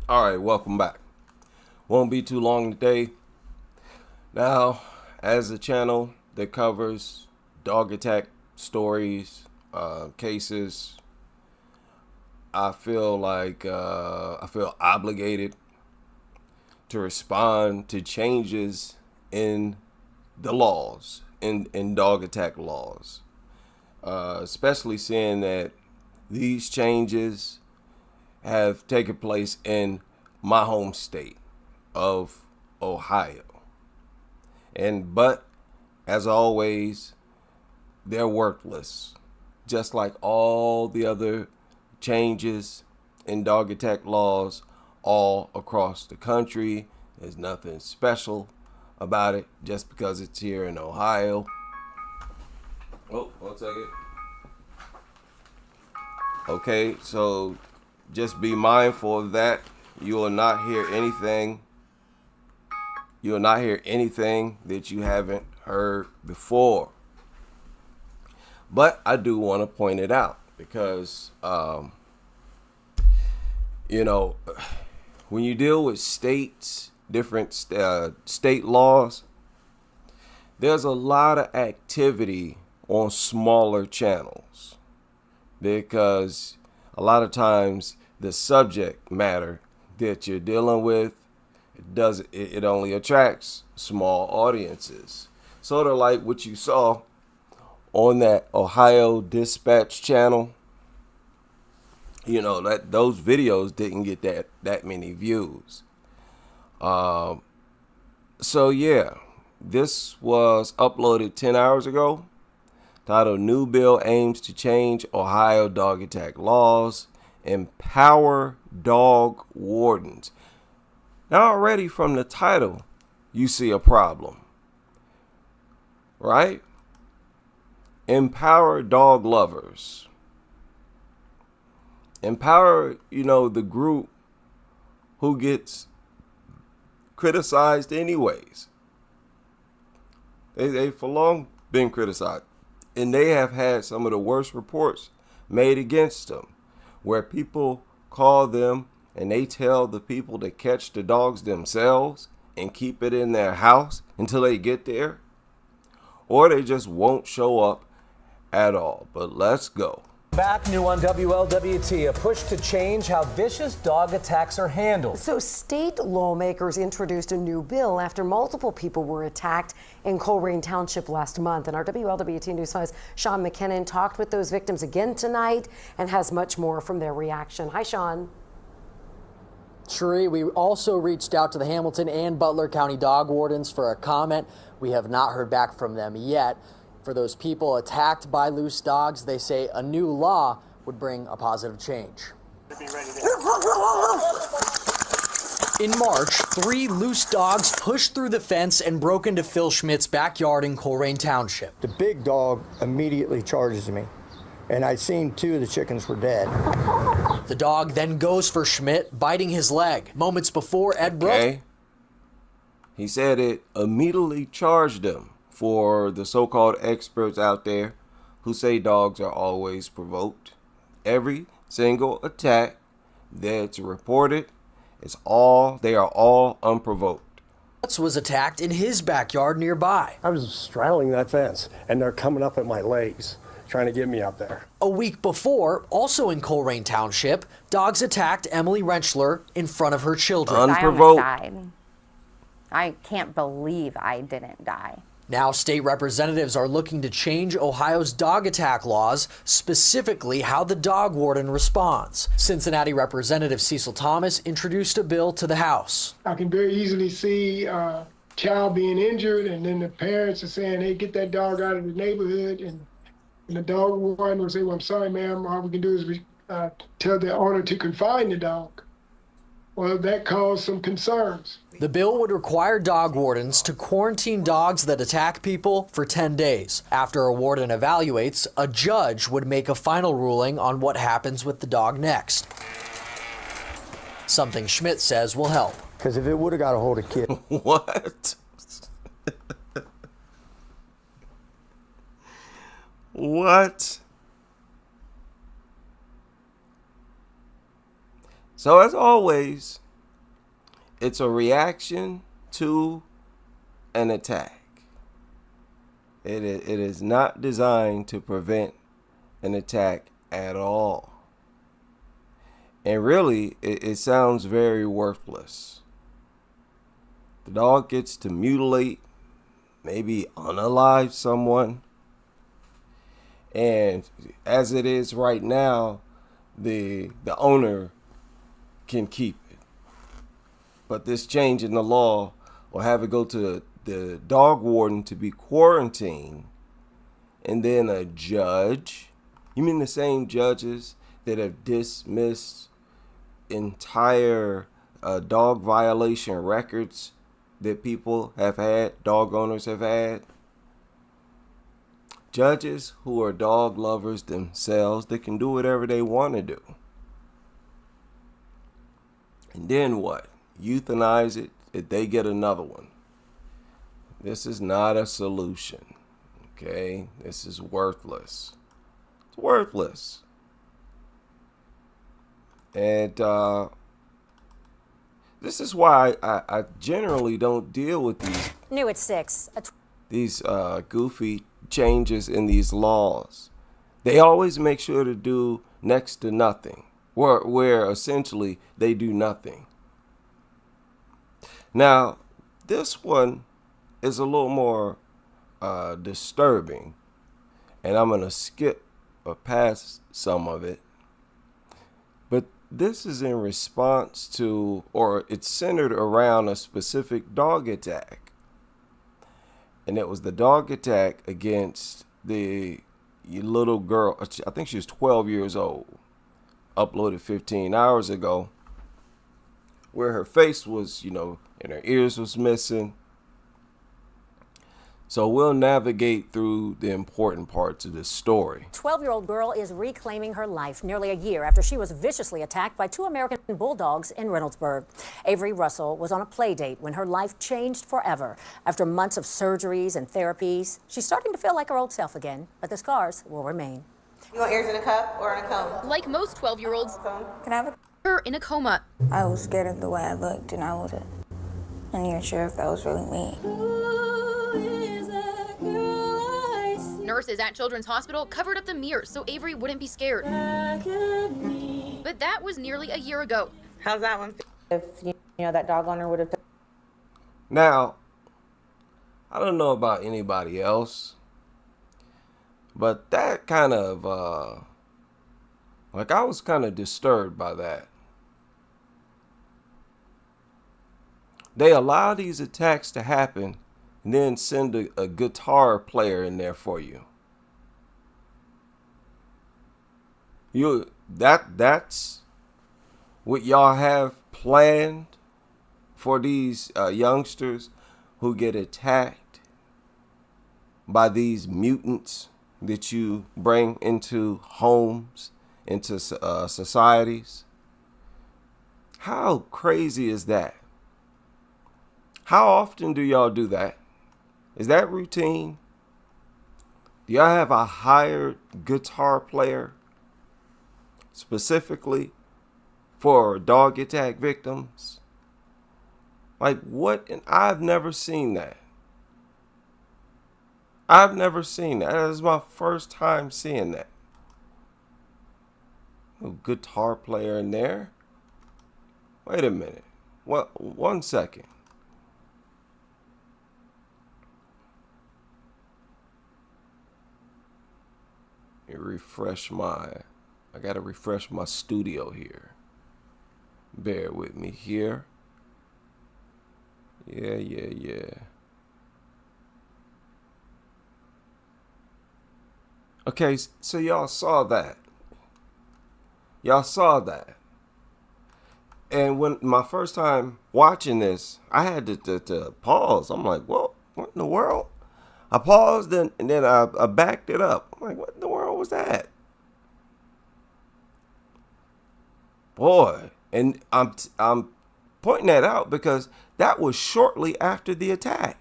All right, welcome back. Won't be too long today. Now, as a channel that covers dog attack stories, cases, I feel like I feel obligated to respond to changes in the laws, in dog attack laws, especially seeing that these changes have taken place in my home state of Ohio. But as always, they're worthless, just like all the other changes in dog attack laws all across the country. There's nothing special about it just because it's here in Ohio. Oh, 1 second. Okay, so just be mindful of that. You will not hear anything. You will not hear anything that you haven't heard before. But I do want to point it out because, when you deal with states, different state laws, there's a lot of activity on smaller channels because a lot of times the subject matter that you're dealing with it only attracts small audiences. Sort of like what you saw on that Ohio Dispatch channel. You know, that those videos didn't get that many views. So yeah, this was uploaded 10 hours ago. Titled, New Bill Aims to Change Ohio Dog Attack Laws, Empower Dog Wardens. Now already from the title, you see a problem, right? Empower dog lovers. Empower, the group who gets criticized anyways. They've for long been criticized. And they have had some of the worst reports made against them, where people call them and they tell the people to catch the dogs themselves and keep it in their house until they get there, or they just won't show up at all. But let's go. Back new on WLWT, a push to change how vicious dog attacks are handled. So state lawmakers introduced a new bill after multiple people were attacked in Colerain Township last month. And our WLWT News 5's Sean McKinnon talked with those victims again tonight and has much more from their reaction. Hi, Sean. Cherie, we also reached out to the Hamilton and Butler County dog wardens for a comment. We have not heard back from them yet. For those people attacked by loose dogs, they say a new law would bring a positive change. In March, 3 loose dogs pushed through the fence and broke into Phil Schmidt's backyard in Colerain Township. The big dog immediately charges me, and I'd seen 2 of the chickens were dead. The dog then goes for Schmidt, biting his leg. Moments before, Ed broke. He said it immediately charged him. For the so-called experts out there who say dogs are always provoked, every single attack that's reported they are all unprovoked. Was attacked in his backyard nearby. I was straddling that fence and they're coming up at my legs trying to get me up there. A week before, also in Colerain Township, dogs attacked Emily Rentschler in front of her children. Unprovoked. I almost died. I can't believe I didn't die. Now, state representatives are looking to change Ohio's dog attack laws, specifically how the dog warden responds. Cincinnati Representative Cecil Thomas introduced a bill to the House. I can very easily see a child being injured, and then the parents are saying, hey, get that dog out of the neighborhood. And the dog warden will say, well, I'm sorry, ma'am. All we can do is tell the owner to confine the dog. Well, that caused some concerns. The bill would require dog wardens to quarantine dogs that attack people for 10 days. After a warden evaluates, a judge would make a final ruling on what happens with the dog next. Something Schmidt says will help. Because if it would have got a hold of kids. What? What? So as always, It's a reaction to an attack. It is not designed to prevent an attack at all. And really, it sounds very worthless. The dog gets to mutilate, maybe unalive someone. And as it is right now, the owner can keep it. But this change in the law will have it go to the dog warden to be quarantined, and then a judge. You mean the same judges that have dismissed entire dog violation records that people have had, dog owners have had? Judges who are dog lovers themselves, that can do whatever they want to do. And then what? Euthanize it if they get another one. This is not a solution. Okay? This is worthless. It's worthless. And this is why I generally don't deal with New at 6. these goofy changes in these laws. They always make sure to do next to nothing, where essentially they do nothing. Now, this one is a little more disturbing, and I'm going to skip past some of it. But this is in response to, or it's centered around a specific dog attack. And it was the dog attack against the little girl, I think she was 12 years old, uploaded 15 hours ago, where her face was, and her ears was missing. So we'll navigate through the important parts of this story. 12-year-old girl is reclaiming her life nearly a year after she was viciously attacked by 2 American bulldogs in Reynoldsburg. Avery Russell was on a play date when her life changed forever. After months of surgeries and therapies, she's starting to feel like her old self again, but the scars will remain. You want ears in a cup or in a cone? Like most 12-year-olds, Can I have her in a coma. I was scared of the way I looked, and I wasn't even sure if that was really me. Nurses at Children's Hospital covered up the mirrors so Avery wouldn't be scared. But that was nearly a year ago. How's that one? If that dog owner would have. Now, I don't know about anybody else, but that kind of, I was kind of disturbed by that. They allow these attacks to happen and then send a guitar player in there for you. That's what y'all have planned for these youngsters who get attacked by these mutants that you bring into homes, into societies. How crazy is that? How often do y'all do that? Is that routine? Do y'all have a hired guitar player specifically for dog attack victims? Like what? And I've never seen that. I've never seen that. That is my first time seeing that. No guitar player in there. Wait a minute. What? 1 second. I gotta refresh my studio here. Bear with me here. Yeah. Okay, so y'all saw that. And when my first time watching this, I had to pause. I'm like, what in the world? I paused and then I backed it up. I'm like, what in the world was that? Boy, and I'm pointing that out because that was shortly after the attack.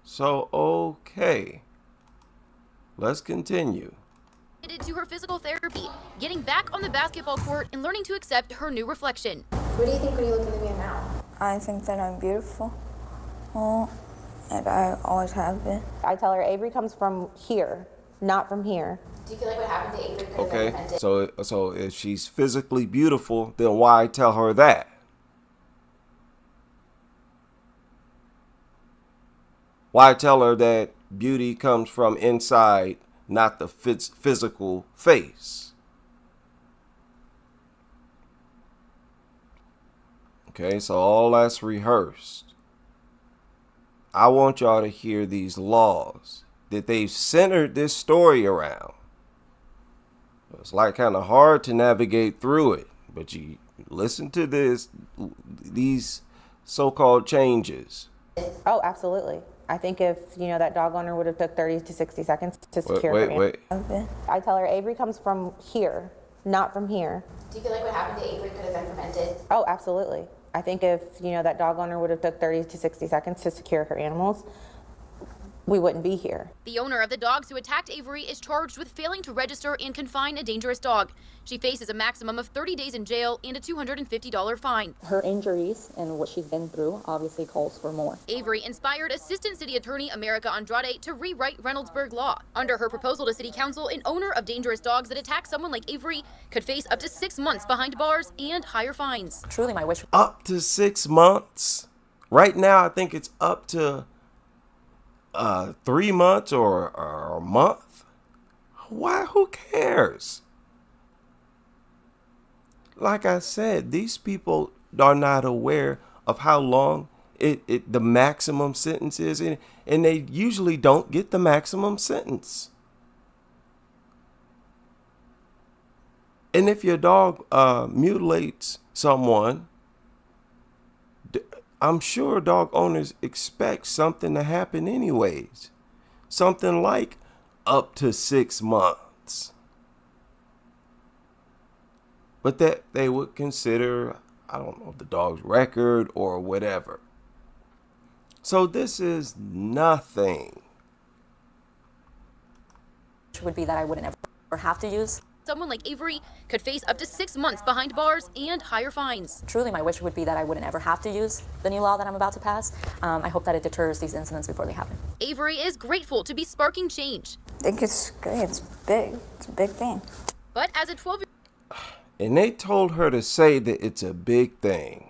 So, okay. Let's continue. To her physical therapy, getting back on the basketball court and learning to accept her new reflection. What do you think when you look in the mirror now? I think that I'm beautiful. Well, and I always have been. I tell her Avery comes from here, not from here. Do you feel like what happened to Avery could have Okay, been prevented? so if she's physically beautiful, then why tell her that? Why tell her that beauty comes from inside, not the physical face? Okay, so all that's rehearsed. I want y'all to hear these laws that they've centered this story around. It's like kind of hard to navigate through it, but you listen to these so-called changes. Oh, absolutely. I think if, that dog owner would have took 30 to 60 seconds to secure her. Wait. I tell her Avery comes from here, not from here. Do you feel like what happened to Avery could have been prevented? Oh, absolutely. I think if, that dog owner would have took 30 to 60 seconds to secure her animals, we wouldn't be here. The owner of the dogs who attacked Avery is charged with failing to register and confine a dangerous dog. She faces a maximum of 30 days in jail and a $250 fine. Her injuries and what she's been through obviously calls for more. Avery inspired Assistant City Attorney America Andrade to rewrite Reynoldsburg law. Under her proposal to City Council, an owner of dangerous dogs that attack someone like Avery could face up to 6 months behind bars and higher fines. Truly my wish. Up to 6 months? Right now, I think it's up to 3 months or a month. Why? Who cares? Like I said, these people are not aware of how long the maximum sentence is, and they usually don't get the maximum sentence. And if your dog mutilates someone, I'm sure dog owners expect something to happen anyways. Something like up to 6 months. But that they would consider, I don't know, the dog's record or whatever. So this is nothing. Would be that I wouldn't ever have to use. Someone like Avery could face up to 6 months behind bars and higher fines. Truly, my wish would be that I wouldn't ever have to use the new law that I'm about to pass. I hope that it deters these incidents before they happen. Avery is grateful to be sparking change. I think it's great. It's big. It's a big thing. But as a 12-year-old, And they told her to say that it's a big thing.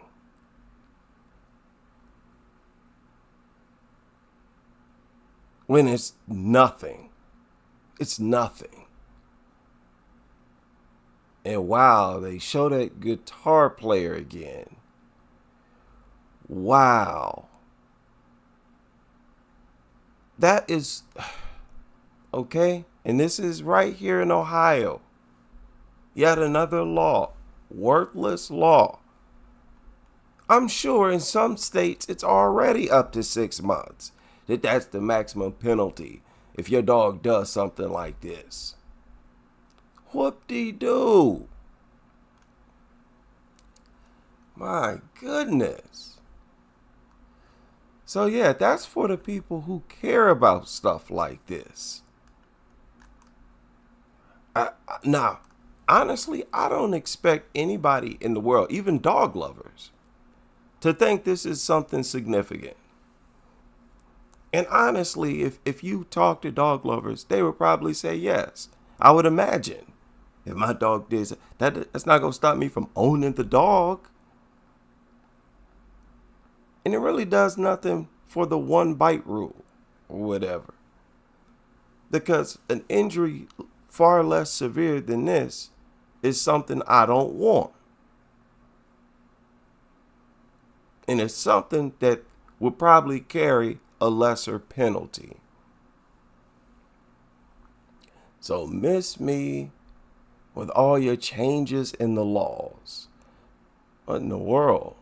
When it's nothing. It's nothing. And wow, they show that guitar player again. Wow. That is okay. And this is right here in Ohio. Yet another law. Worthless law. I'm sure in some states it's already up to 6 months. That's the maximum penalty if your dog does something like this. Whoop-de-doo. My goodness. So yeah, that's for the people who care about stuff like this. Now, honestly, I don't expect anybody in the world, even dog lovers, to think this is something significant. And honestly, if you talk to dog lovers, they would probably say yes. I would imagine. If my dog did that's not going to stop me from owning the dog. And it really does nothing for the 1 bite rule or whatever. Because an injury far less severe than this is something I don't want. And it's something that would probably carry a lesser penalty. So miss me with all your changes in the laws. What in the world?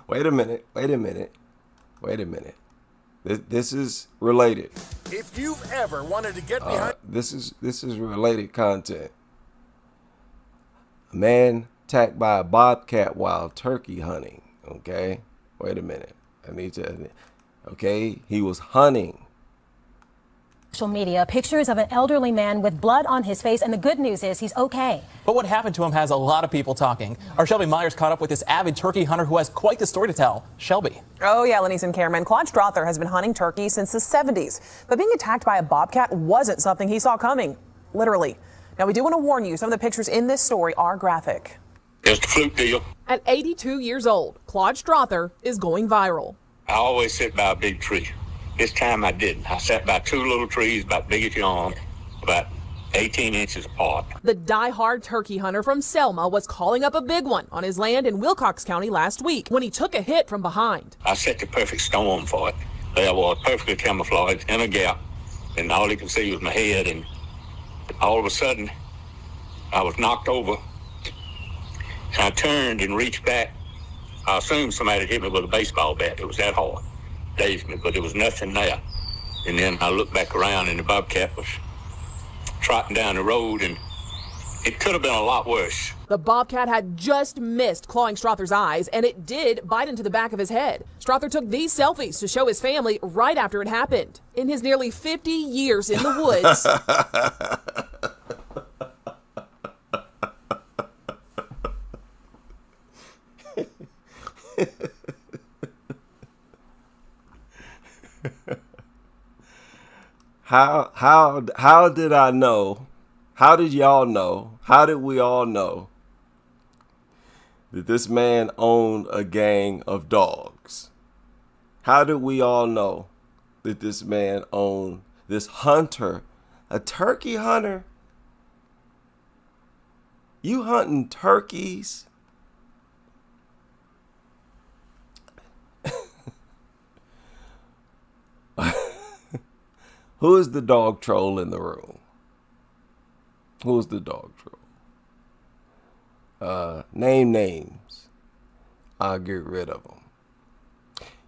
Wait a minute. This is related. If you've ever wanted to get behind this is related content. A man attacked by a bobcat while turkey hunting. Okay, wait a minute. Okay, he was hunting. Social media, pictures of an elderly man with blood on his face, and the good news is he's okay. But what happened to him has a lot of people talking. Our Shelby Myers caught up with this avid turkey hunter who has quite the story to tell. Shelby. Oh yeah, Lenise and Cameron. Claude Strother has been hunting turkey since the 70s, but being attacked by a bobcat wasn't something he saw coming, literally. Now we do want to warn you, some of the pictures in this story are graphic. It's a fluke deal. At 82 years old, Claude Strother is going viral. I always sit by a big tree. This time I didn't. I sat by two little trees about big as your arm, about 18 inches apart. The die-hard turkey hunter from Selma was calling up a big one on his land in Wilcox County last week when he took a hit from behind. I set the perfect storm for it. There was perfectly camouflaged in a gap, and all you could see was my head, and all of a sudden I was knocked over, and I turned and reached back. I assumed somebody had hit me with a baseball bat. It was that hard. Dazed me, but there was nothing there. And then I looked back around and the bobcat was trotting down the road, and it could have been a lot worse. The bobcat had just missed clawing Strother's eyes, and it did bite into the back of his head. Strother took these selfies to show his family right after it happened. In his nearly 50 years in the woods, How did I know? How did y'all know? How did we all know that this man owned a gang of dogs? How did we all know that this man owned this hunter, a turkey hunter? You hunting turkeys? Who is the dog troll in the room? Who's the dog troll? Name names. I'll get rid of them.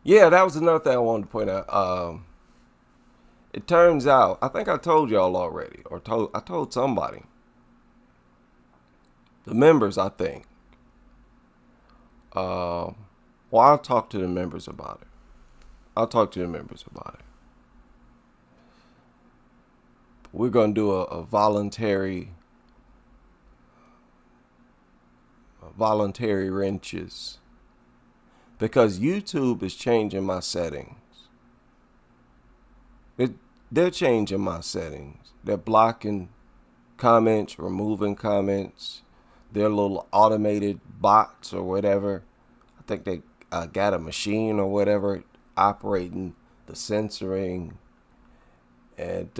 Yeah, that was another thing I wanted to point out. It turns out, I think I told y'all already, or I told somebody. The members, I think. Well, I'll talk to the members about it. We're going to do a voluntary wrenches, because YouTube is changing my settings. They're changing my settings. They're blocking comments, removing comments. They're little automated bots or whatever. I think they got a machine or whatever operating the censoring. And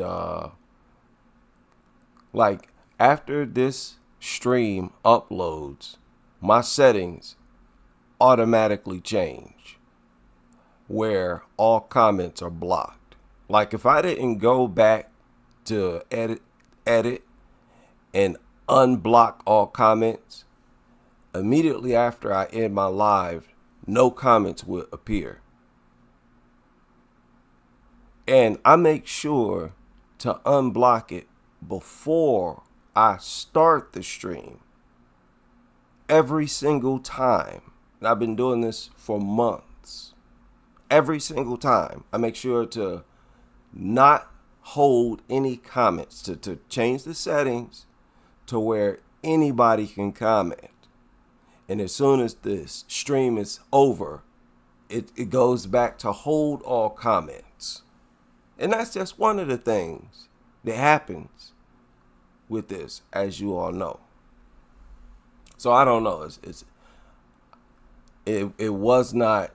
like after this stream uploads, my settings automatically change where all comments are blocked. Like if I didn't go back to edit and unblock all comments, immediately after I end my live, no comments will appear. And I make sure to unblock it before I start the stream. Every single time. And I've been doing this for months. Every single time. I make sure to not hold any comments, to change the settings to where anybody can comment. And as soon as this stream is over, it goes back to hold all comments. And that's just one of the things that happens with this, as you all know. So I don't know. It was not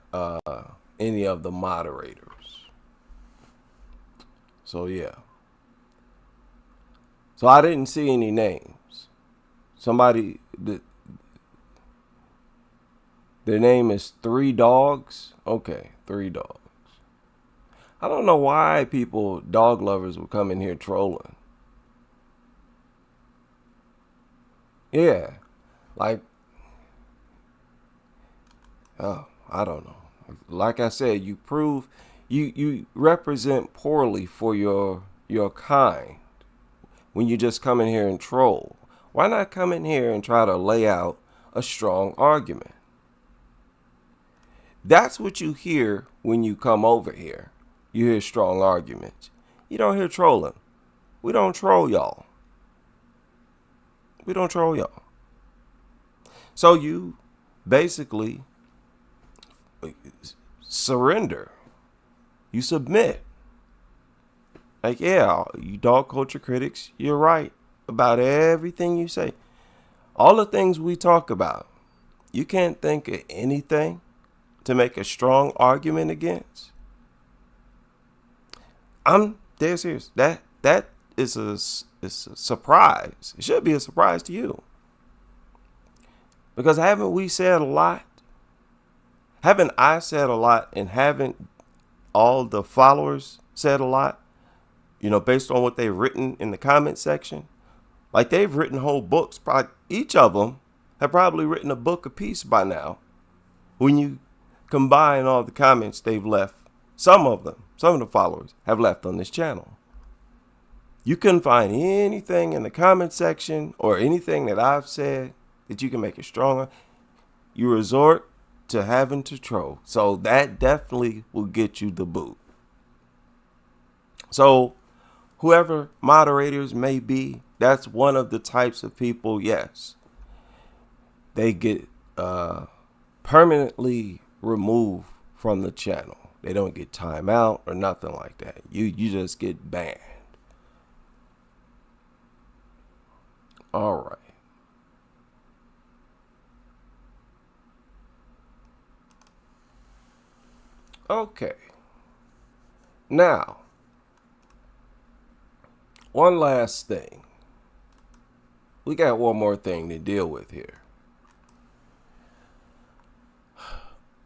any of the moderators. So yeah. So I didn't see any names. Somebody, their name is 3 Dogs. Okay, 3 Dogs. I don't know why dog lovers would come in here trolling. Yeah, like, oh, I don't know. Like I said, you represent poorly for your kind when you just come in here and troll. Why not come in here and try to lay out a strong argument? That's what you hear when you come over here. You hear strong arguments. You don't hear trolling. We don't troll y'all. We don't troll y'all. So you basically surrender. You submit. Like, yeah, you dog culture critics, you're right about everything you say. All the things we talk about, you can't think of anything to make a strong argument against. I'm dead serious. That is a surprise. It should be a surprise to you. Because haven't we said a lot? Haven't I said a lot, and haven't all the followers said a lot? You know, based on what they've written in the comment section. Like, they've written whole books. Probably each of them have probably written a book apiece by now. When you combine all the comments they've left, some of the followers have left on this channel. You couldn't find anything in the comment section or anything that I've said that you can make it stronger. You resort to having to troll. So that definitely will get you the boot. So whoever moderators may be, that's one of the types of people, yes. They get permanently removed from the channel. They don't get time out or nothing like that. You just get banned. All right. Okay. Now, one last thing. We got one more thing to deal with here.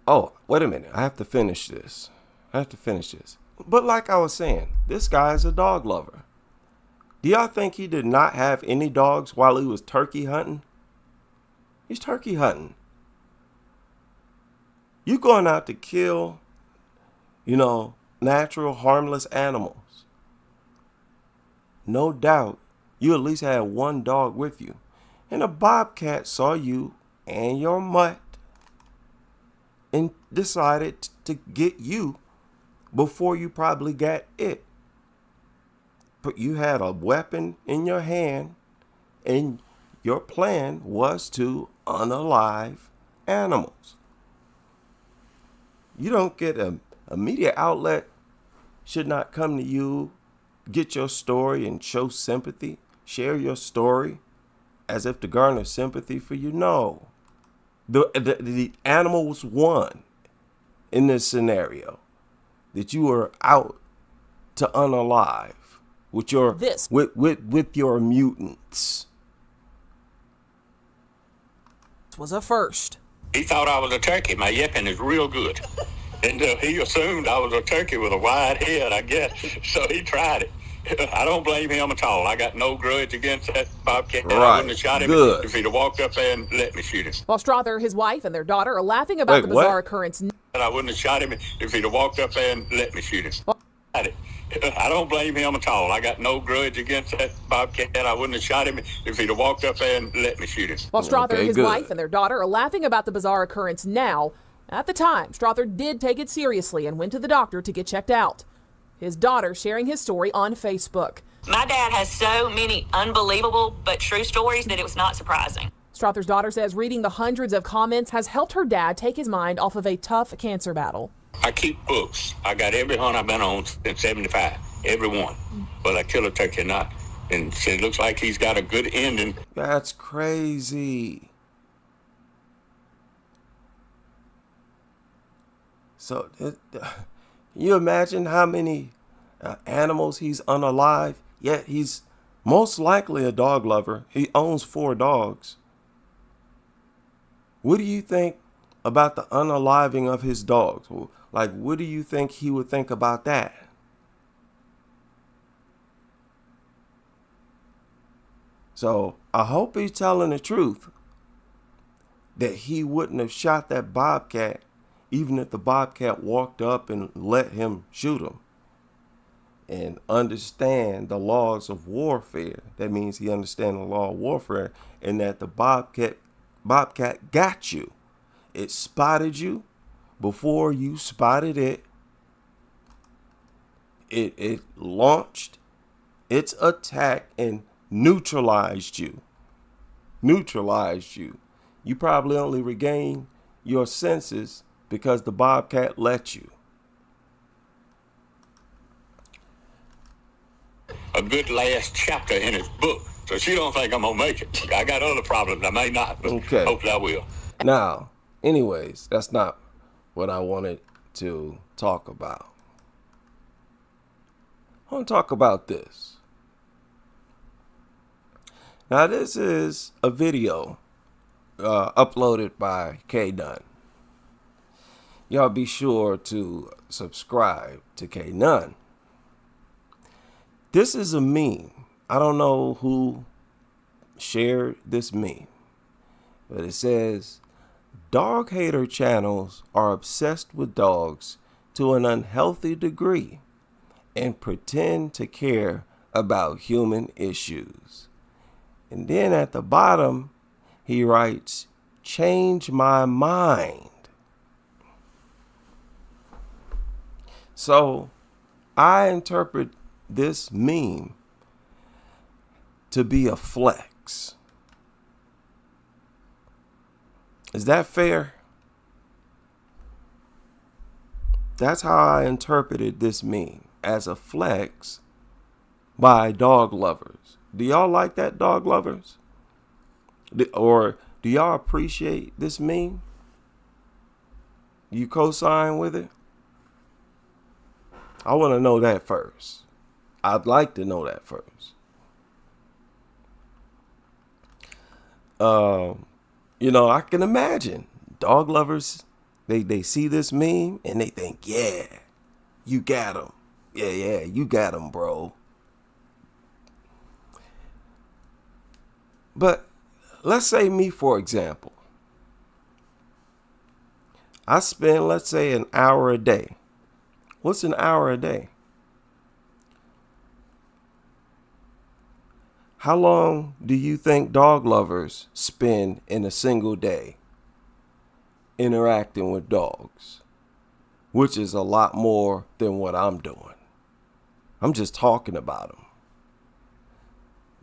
Oh, wait a minute. I have to finish this. But like I was saying, this guy is a dog lover. Do y'all think he did not have any dogs while he was turkey hunting? He's turkey hunting. You going out to kill, natural, harmless animals. No doubt, you at least had one dog with you. And a bobcat saw you and your mutt and decided to get you before you probably got it. But you had a weapon in your hand, and your plan was to unalive animals. You don't get a media outlet should not come to you, get your story and show sympathy, share your story as if to garner sympathy for you. No. The animals won in this scenario that you were out to unalive with your with your mutants. This was a first. He thought I was a turkey. My yipping is real good. And he assumed I was a turkey with a wide head, I guess. So he tried it. I don't blame him at all. I got no grudge against that bobcat. Right. I wouldn't have shot him if he'd have walked up there and let me shoot him. While Strother, his wife, and their daughter are laughing about the bizarre occurrence. I wouldn't have shot him if he'd have walked up there and let me shoot him. I don't blame him at all. I got no grudge against that bobcat. I wouldn't have shot him if he'd have walked up there and let me shoot him. While Strother, his wife, and their daughter are laughing about the bizarre occurrence now, at the time, Strother did take it seriously and went to the doctor to get checked out. His daughter sharing his story on Facebook. My dad has so many unbelievable but true stories that it was not surprising. Strother's daughter says reading the hundreds of comments has helped her dad take his mind off of a tough cancer battle. I keep books. I got every hunt I've been on since 75. Every one. But I kill a turkey or not. And it looks like he's got a good ending. That's crazy. So, you imagine how many animals he's unalive? Yet he's most likely a dog lover. He owns 4 dogs. What do you think about the unaliving of his dogs? Like, what do you think he would think about that? So, I hope he's telling the truth. That he wouldn't have shot that bobcat even if the bobcat walked up and let him shoot him. And understand the laws of warfare. That means he understands the law of warfare, and that the bobcat got you. It spotted you before you spotted it. it launched its attack and neutralized you. You probably only regained your senses because the bobcat let you. A good last chapter in his book. So she don't think I'm gonna make it. I got other problems. I may not, but Okay. hopefully I will. Now, anyways, that's not what I wanted to talk about. I want to talk about this. Now, this is a video uploaded by K Nunn. Y'all be sure to subscribe to K Nunn. This is a meme. I don't know who shared this meme, but it says, dog hater channels are obsessed with dogs to an unhealthy degree and pretend to care about human issues. And then at the bottom, he writes, change my mind. So I interpret this meme to be a flex. Is that fair? That's how I interpreted this meme, as a flex by dog lovers. Do y'all like that, dog lovers? Or do y'all appreciate this meme? You co-sign with it? I want to know that first. I'd like to know that first. You know, I can imagine dog lovers, they see this meme and they think, yeah, you got him. Yeah, you got him, bro. But let's say me, for example. I spend, let's say, an hour a day. What's an hour a day? How long do you think dog lovers spend in a single day interacting with dogs? Which is a lot more than what I'm doing. I'm just talking about them.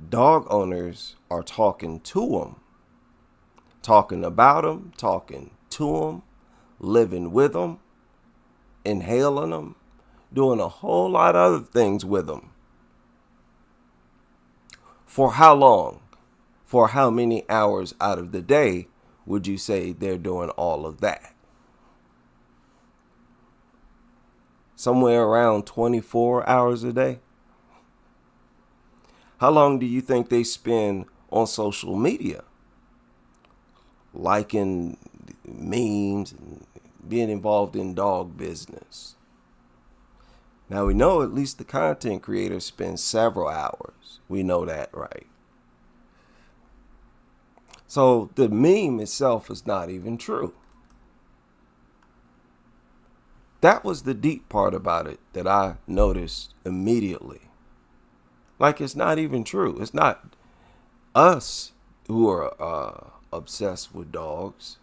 Dog owners are talking to them, talking about them, talking to them, living with them, inhaling them, doing a whole lot of other things with them. For how long? For how many hours out of the day would you say they're doing all of that? Somewhere around 24 hours a day? How long do you think they spend on social media? Liking memes and being involved in dog business. Now we know at least the content creator spends several hours. We know that, right? So the meme itself is not even true. That was the deep part about it that I noticed immediately. Like, it's not even true. It's not us who are obsessed with dogs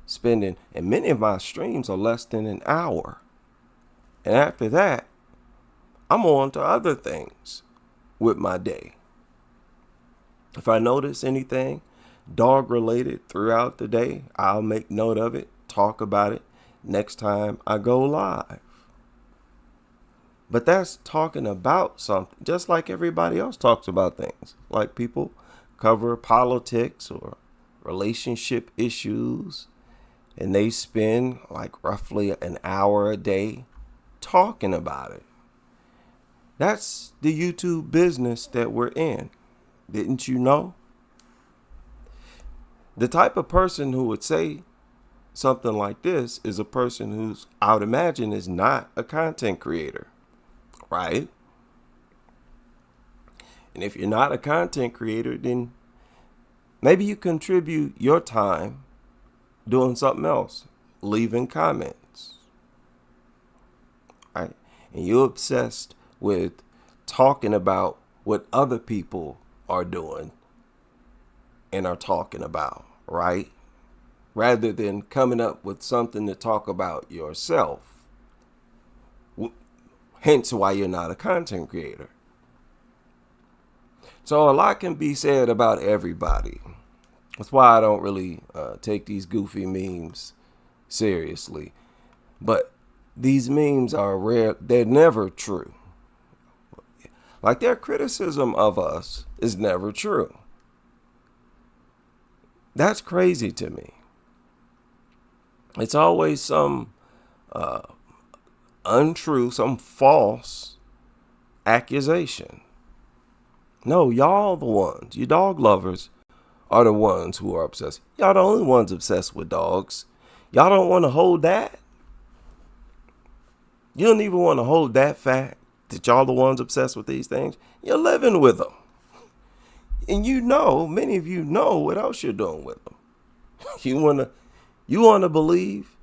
spending, and many of my streams are less than an hour. And after that, I'm on to other things with my day. If I notice anything dog related throughout the day, I'll make note of it, talk about it next time I go live. But that's talking about something, just like everybody else talks about things. Like people cover politics or relationship issues, and they spend like roughly an hour a day talking about it. That's the YouTube business that we're in. Didn't you know? The type of person who would say something like this is a person who's, I would imagine, is not a content creator, right? And if you're not a content creator, then maybe you contribute your time doing something else, leaving comments, right? And you're obsessed with talking about what other people are doing and are talking about, right? Rather than coming up with something to talk about yourself. Hence why you're not a content creator. So a lot can be said about everybody. That's why I don't really take these goofy memes seriously. But these memes are rare. They're never true. Like, their criticism of us is never true. That's crazy to me. It's always some untrue, some false accusation. No, y'all the ones, you dog lovers, are the ones who are obsessed. Y'all the only ones obsessed with dogs. Y'all don't want to hold that. You don't even want to hold that fact that y'all the ones obsessed with these things. You're living with them. And you know, many of you know what else you're doing with them. You want to believe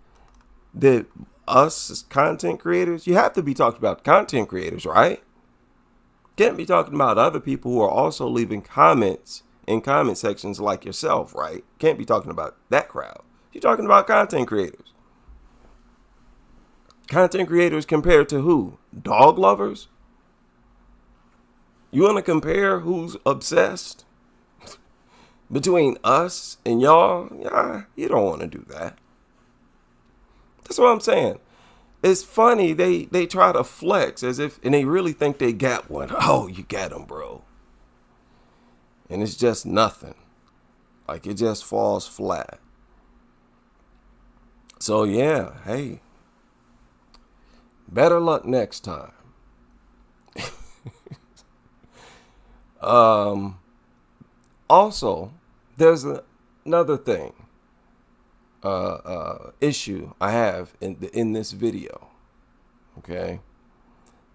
that us as content creators, you have to be talking about content creators, right? Can't be talking about other people who are also leaving comments in comment sections like yourself, right? Can't be talking about that crowd. You're talking about content creators. Content creators compared to who? Dog lovers? You want to compare who's obsessed between us and y'all? Yeah, you don't want to do that. That's what I'm saying. It's funny, they try to flex as if, and they really think they got one. Oh, you got them, bro. And it's just nothing. Like, it just falls flat. So yeah, hey, better luck next time. Also, there's another thing, issue I have in this video, okay,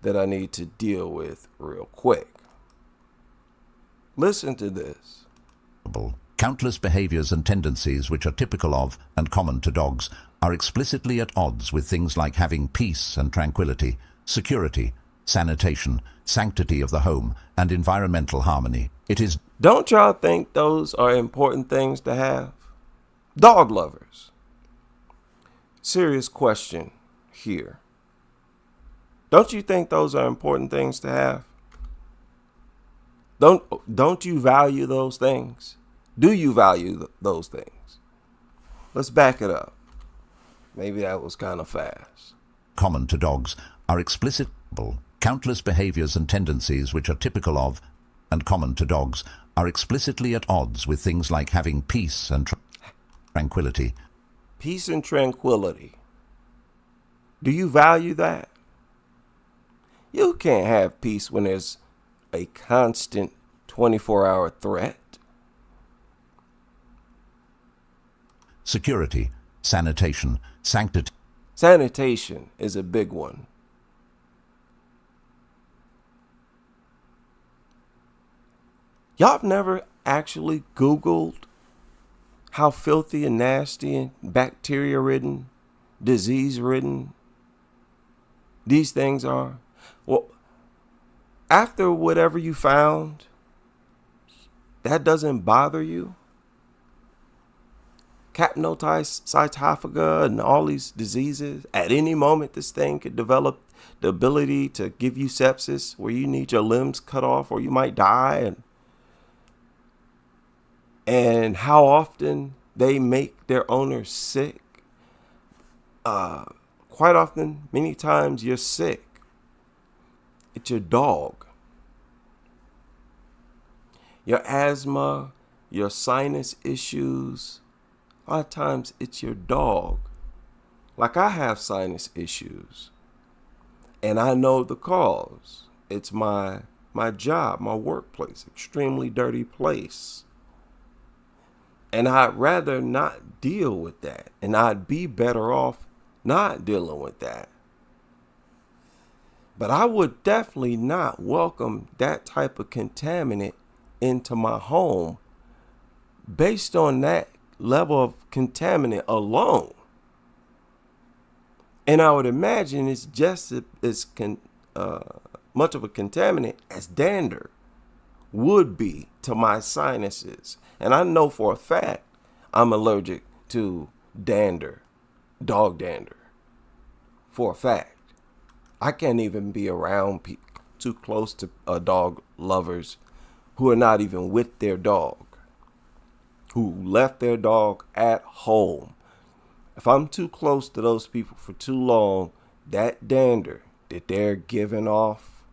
that I need to deal with real quick. Listen to this. Countless behaviors and tendencies which are typical of and common to dogs are explicitly at odds with things like having peace and tranquility, security, sanitation, sanctity of the home, and environmental harmony. It is... Don't y'all think those are important things to have? Dog lovers. Serious question here. Don't you think those are important things to have? Don't you value those things? Do you value those things? Let's back it up. Maybe that was kind of fast. Common to dogs are explicit. Countless behaviors and tendencies which are typical of and common to dogs are explicitly at odds with things like having peace and tranquility. Peace and tranquility. Do you value that? You can't have peace when there's a constant 24-hour threat. Security, sanitation, sanctity. Sanitation is a big one. Y'all have never actually Googled how filthy and nasty and bacteria-ridden, disease-ridden these things are? Well, after whatever you found, that doesn't bother you? Capnocytophaga and all these diseases. At any moment, this thing could develop the ability to give you sepsis, where you need your limbs cut off or you might die. And how often they make their owners sick. Quite often, many times you're sick. It's your dog. Your asthma, your sinus issues. A lot of times it's your dog. Like, I have sinus issues. And I know the cause. It's my job, my workplace. Extremely dirty place. And I'd rather not deal with that. And I'd be better off not dealing with that. But I would definitely not welcome that type of contaminant into my home based on that level of contaminant alone. And I would imagine it's just as much of a contaminant as dander would be to my sinuses. And I know for a fact I'm allergic to dander, dog dander, for a fact. I can't even be around too close to dog lovers who are not even with their dog, who left their dog at home. If I'm too close to those people for too long, that dander that they're giving off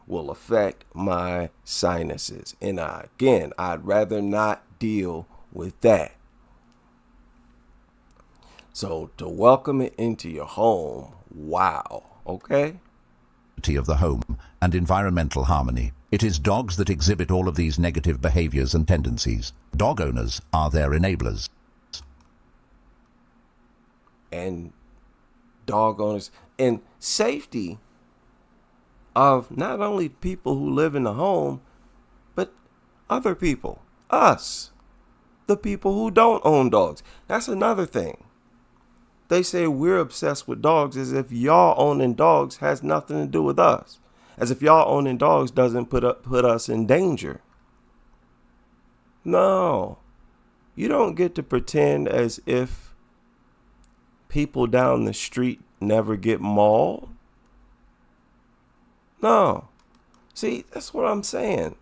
will affect my sinuses. And I'd rather not deal with that. So to welcome it into your home, wow, okay? Of the home and environmental harmony. It is dogs that exhibit all of these negative behaviors and tendencies. Dog owners are their enablers. And dog owners and safety of not only people who live in the home, but other people, us, the people who don't own dogs. That's another thing. They say we're obsessed with dogs as if y'all owning dogs has nothing to do with us. As if y'all owning dogs doesn't put us in danger. No. You don't get to pretend as if people down the street never get mauled. No. See, that's what I'm saying.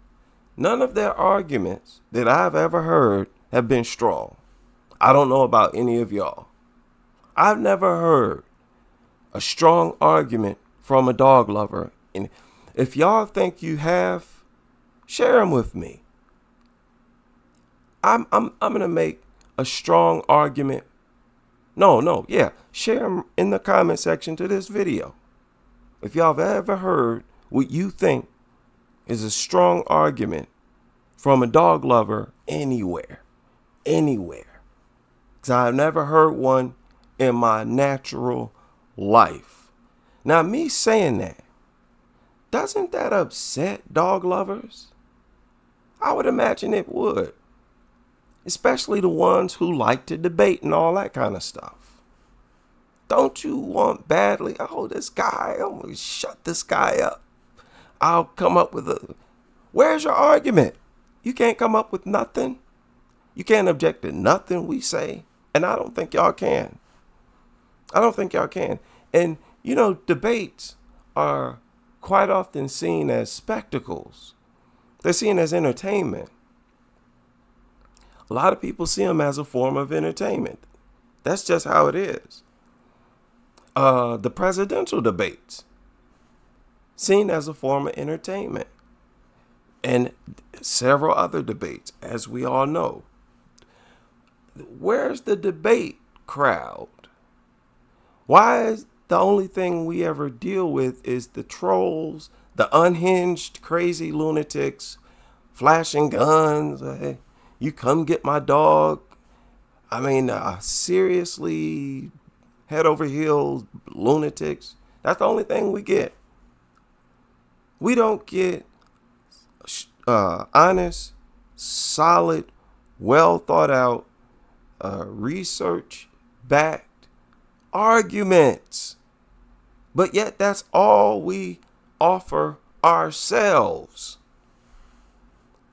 None of their arguments that I've ever heard have been strong. I don't know about any of y'all. I've never heard a strong argument from a dog lover. And if y'all think you have, share them with me. I'm going to make a strong argument. Share them in the comment section to this video. If y'all have ever heard what you think is a strong argument from a dog lover anywhere. Because I've never heard one in my natural life. Now, me saying that, doesn't that upset dog lovers? I would imagine it would. Especially the ones who like to debate and all that kind of stuff. Don't you want badly, this guy, I'm going to shut this guy up. I'll come up with where's your argument? You can't come up with nothing. You can't object to nothing we say. And I don't think y'all can. And, debates are quite often seen as spectacles. They're seen as entertainment. A lot of people see them as a form of entertainment. That's just how it is. The presidential debates, seen as a form of entertainment. And several other debates, as we all know. Where's the debate crowd? Why is the only thing we ever deal with is the trolls, the unhinged, crazy lunatics, flashing guns? Hey, you come get my dog. Seriously, head over heels lunatics. That's the only thing we get. We don't get honest, solid, well thought out, research-backed arguments. But yet that's all we offer ourselves.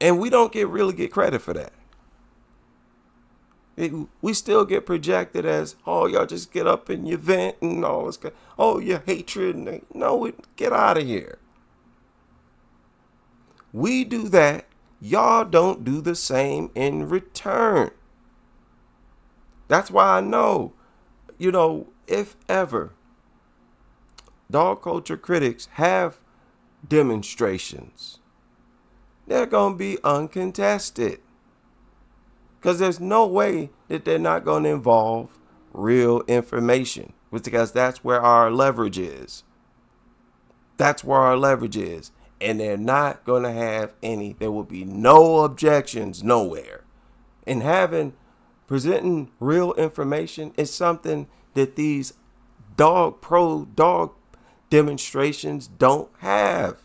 And we don't really get credit for that. We still get projected as, y'all just get up and you vent and all this. Your hatred. No, get out of here. We do that. Y'all don't do the same in return. That's why I know, if ever dog culture critics have demonstrations, they're going to be uncontested. Because there's no way that they're not going to involve real information. Because that's where our leverage is. And they're not going to have any. There will be no objections nowhere. And presenting real information is something that these pro dog demonstrations don't have.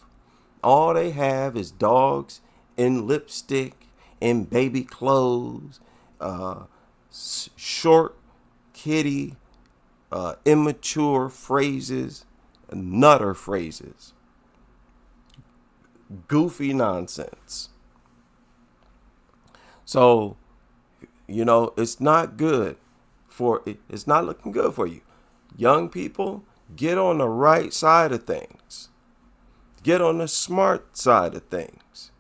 All they have is dogs in lipstick, in baby clothes, short, kitty, immature phrases, nutter phrases. Goofy nonsense. So, it's not good it's not looking good for you. Young people, Get on the right side of things. Get on the smart side of things.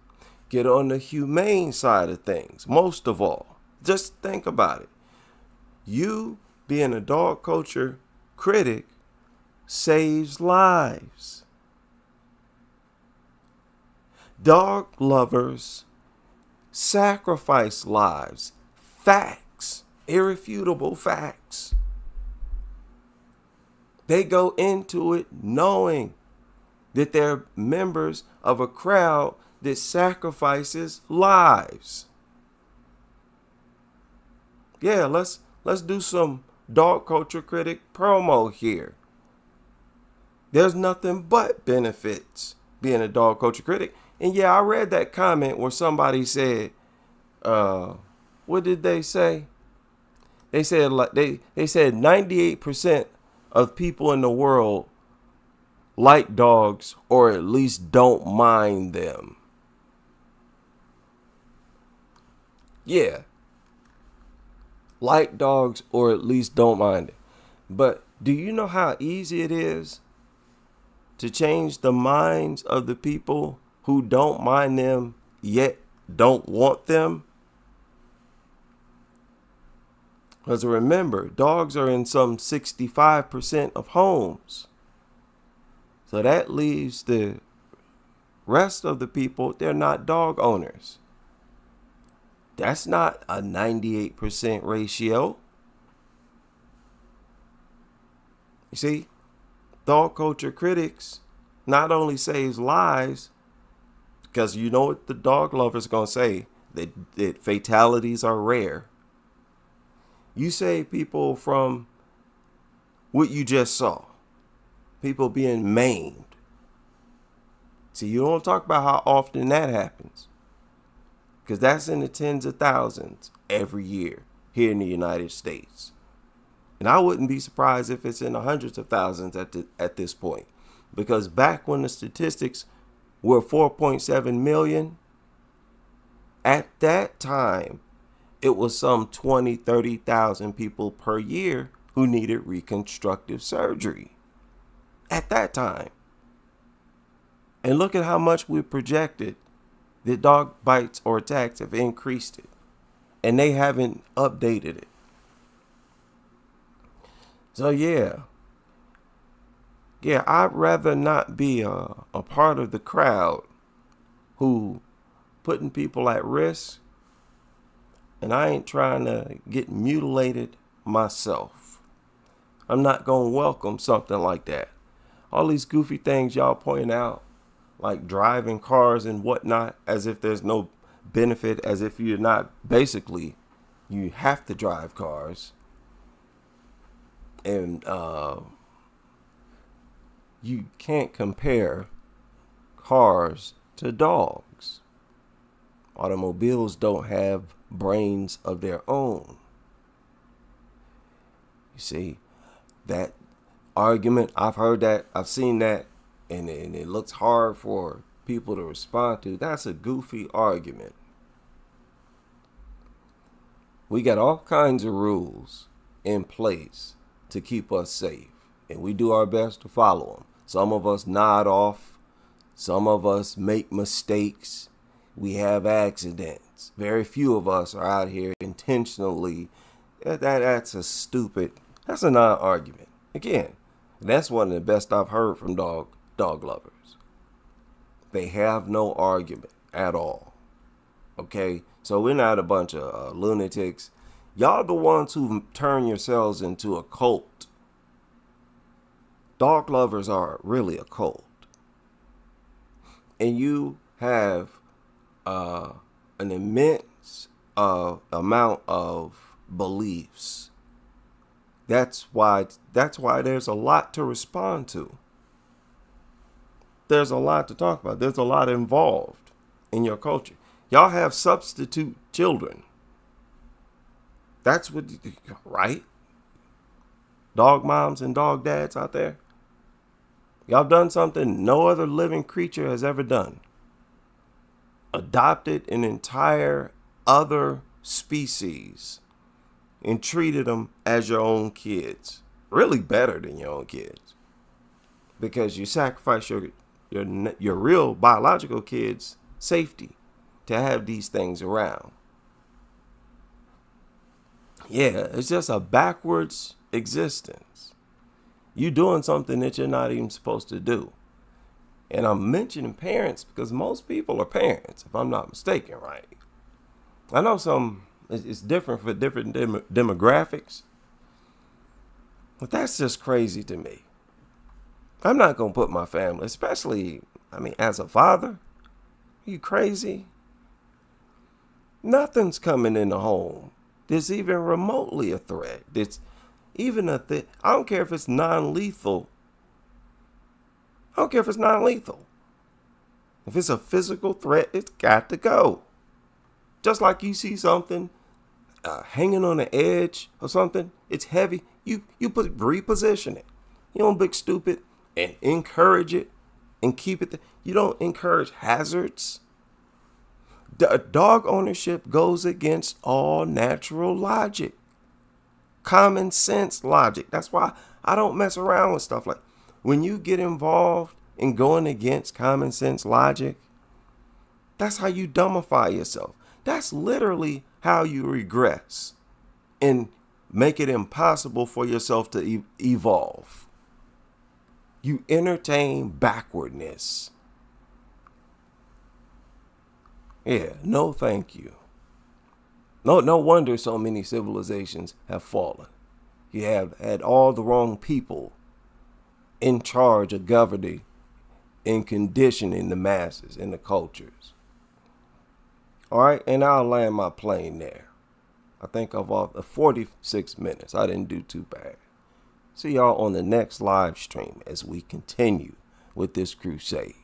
Get on the humane side of things. Most of all, just think about it. You being a dog culture critic saves lives. Dog lovers sacrifice lives. Facts, irrefutable facts. They go into it knowing that they're members of a crowd that sacrifices lives. Yeah, let's do some dog culture critic promo here. There's nothing but benefits being a dog culture critic. And yeah, I read that comment where somebody said, what did they say? They said they said 98% of people in the world like dogs, or at least don't mind them. Yeah. Like dogs, or at least don't mind it. But do you know how easy it is to change the minds of the people who don't mind them yet don't want them? Because remember, dogs are in some 65% of homes. So that leaves the rest of the people, they're not dog owners. That's not a 98% ratio. You see, dog culture critics not only saves lives, because you know what the dog lovers going to say, that fatalities are rare. You save people from what you just saw. People being maimed. See, you don't talk about how often that happens, because that's in the tens of thousands every year here in the United States. And I wouldn't be surprised if it's in the hundreds of thousands at this point, because back when the statistics were 4.7 million, at that time, it was some 20, 30,000 people per year who needed reconstructive surgery. At that time. And look at how much we projected that dog bites or attacks have increased it. And they haven't updated it. So yeah, I'd rather not be a part of the crowd who putting people at risk. And I ain't trying to get mutilated myself. I'm not going to welcome something like that. All these goofy things y'all point out, like driving cars and whatnot, as if there's no benefit, as if you're not, basically, you have to drive cars. And you can't compare cars to dogs. Automobiles don't have brains of their own. You see, that argument, I've heard that, I've seen that, and it looks hard for people to respond to. That's a goofy argument. We got all kinds of rules in place to keep us safe, and we do our best to follow them. Some of us nod off. Some of us make mistakes. We have accidents. Very few of us are out here intentionally. That's a non-argument. Again, that's one of the best I've heard from dog lovers. They have no argument at all. Okay? So we're not a bunch of lunatics. Y'all the ones who turn yourselves into a cult. Dog lovers are really a cult. And you have an immense amount of beliefs. That's why there's a lot to respond to. There's a lot to talk about. There's a lot involved in your culture. Y'all have substitute children. That's what, right? Dog moms and dog dads out there. Y'all done something no other living creature has ever done. Adopted an entire other species and treated them as your own kids. Really better than your own kids. because you sacrifice your real biological kids' safety to have these things around. Yeah, it's just a backwards existence. You doing something that you're not even supposed to do. And I'm mentioning parents because most people are parents, if I'm not mistaken, right? I know it's different for different demographics, but that's just crazy to me. I'm not going to put my family, especially, as a father, are you crazy? Nothing's coming in the home that's even remotely a threat. That's even I don't care if it's non-lethal. I don't care if it's non-lethal. If it's a physical threat, it's got to go. Just like you see something hanging on the edge or something, it's heavy, you reposition it. You don't be stupid and encourage it and keep it. You don't encourage hazards. Dog ownership goes against all natural logic, common sense logic. That's why I don't mess around with stuff like when you get involved in going against common sense logic. That's how you dumbify yourself. That's literally how you regress and make it impossible for yourself to evolve. You entertain backwardness. Yeah, no thank you. No wonder so many civilizations have fallen. You have had all the wrong people in charge of governing and conditioning the masses and the cultures. All right, and I'll land my plane there. I think I've off the 46 minutes. I didn't do too bad. See y'all on the next live stream as we continue with this crusade.